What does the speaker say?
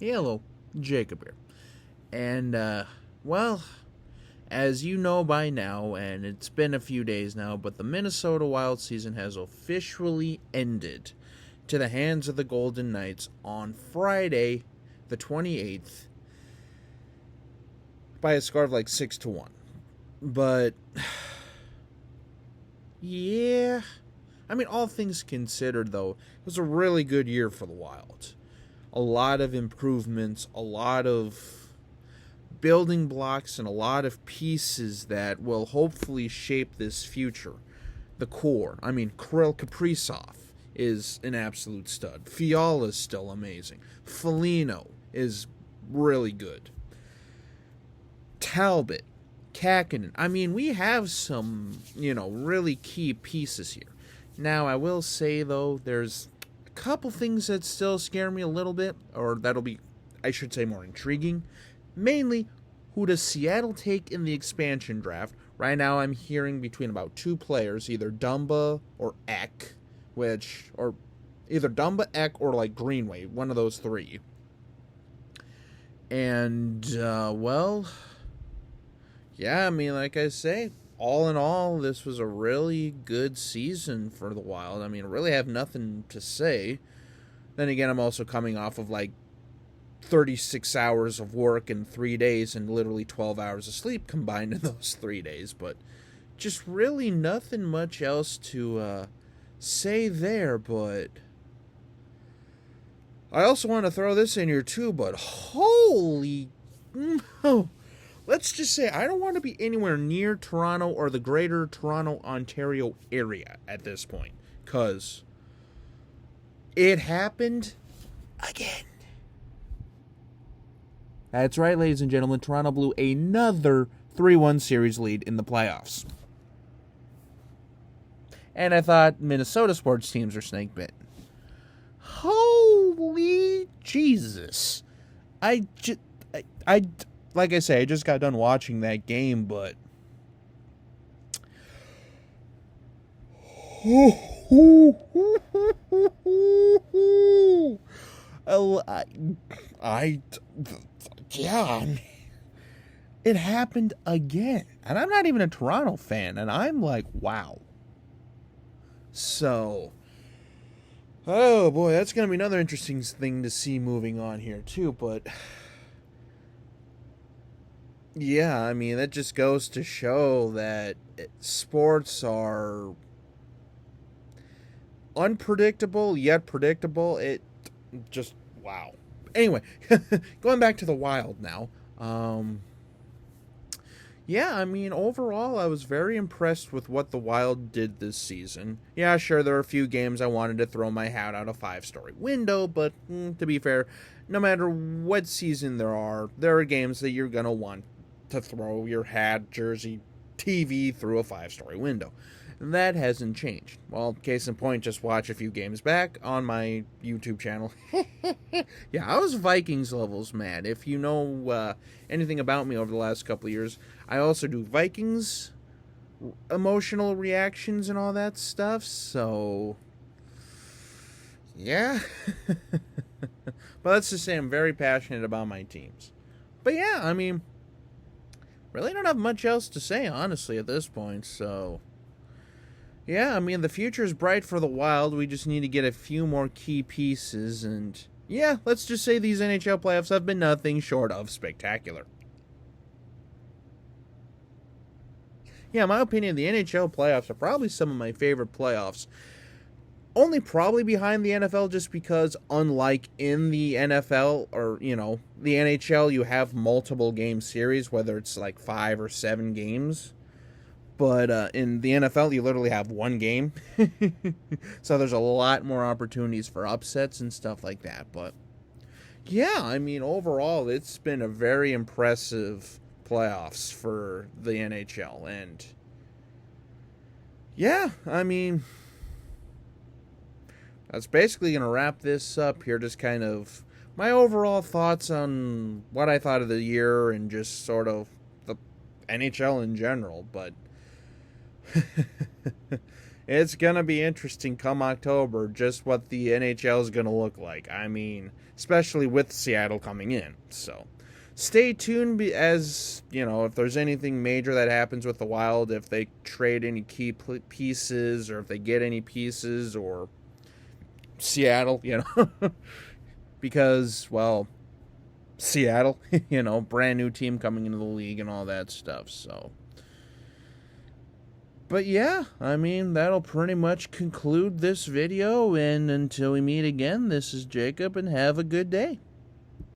Hello, Jacob here. And, well, as you know by now, and it's been a few days now, but the Minnesota Wild season has officially ended to the hands of the Golden Knights on Friday, the 28th, by a score of like 6-1. But, yeah, I mean, all things considered, though, it was a really good year for the Wild. A lot of improvements, a lot of building blocks, and a lot of pieces that will hopefully shape this future. The core. I mean, Kirill Kaprizov is an absolute stud. Fiala's still amazing. Foligno is really good. Talbot, Kakinen. I mean, we have some, really key pieces here. Now, I will say, though, there's a couple things that still scare me a little bit, or that'll be, I should say, more intriguing. Mainly, who does Seattle take in the expansion draft? Right now, I'm hearing between about two players, either Dumba or Ek, or either Dumba, Ek, or like Greenway, one of those three. And, yeah, I mean, like I say, all in all, this was a really good season for the Wild. I mean, I really have nothing to say. Then again, I'm also coming off of like 36 hours of work in 3 days and literally 12 hours of sleep combined in those 3 days. But just really nothing much else to say there. But I also want to throw this in here too, but holy no. Let's just say I don't want to be anywhere near Toronto or the greater Toronto, Ontario area at this point. Because it happened again. That's right, ladies and gentlemen. Toronto blew another 3-1 series lead in the playoffs. And I thought Minnesota sports teams are snake bitten. Holy Jesus. Like I say, I just got done watching that game, but yeah, it happened again. And I'm not even a Toronto fan, and I'm like, wow. So, oh boy, that's going to be another interesting thing to see moving on here too, but yeah, I mean, that just goes to show that sports are unpredictable, yet predictable. It just, wow. Anyway, going back to the Wild now. Yeah, I mean, overall, I was very impressed with what the Wild did this season. Yeah, sure, there are a few games I wanted to throw my hat out a 5-story window, but to be fair, no matter what season there are games that you're going to want to throw your hat, jersey, TV through a 5-story window. That hasn't changed. Well, case in point, just watch a few games back on my YouTube channel. Yeah, I was Vikings levels mad. If you know anything about me over the last couple of years, I also do Vikings emotional reactions and all that stuff, so yeah. But let's just say I'm very passionate about my teams. But yeah, I mean, really don't have much else to say, honestly, at this point, so yeah, I mean, the future is bright for the Wild. We just need to get a few more key pieces, and yeah, let's just say these NHL playoffs have been nothing short of spectacular. Yeah, in my opinion, the NHL playoffs are probably some of my favorite playoffs. Only probably behind the NFL, just because unlike in the NFL or, the NHL, you have multiple game series, whether it's like 5 or 7 games. But in the NFL, you literally have one game. So there's a lot more opportunities for upsets and stuff like that. But yeah, I mean, overall, it's been a very impressive playoffs for the NHL. And yeah, I mean, that's basically going to wrap this up here. Just kind of my overall thoughts on what I thought of the year and just sort of the NHL in general. But it's going to be interesting come October just what the NHL is going to look like. I mean, especially with Seattle coming in. So stay tuned as, if there's anything major that happens with the Wild, if they trade any key pieces or if they get any pieces or Seattle, because, well, Seattle, brand new team coming into the league and all that stuff. So, but yeah, I mean, that'll pretty much conclude this video. And until we meet again, this is Jacob, and have a good day.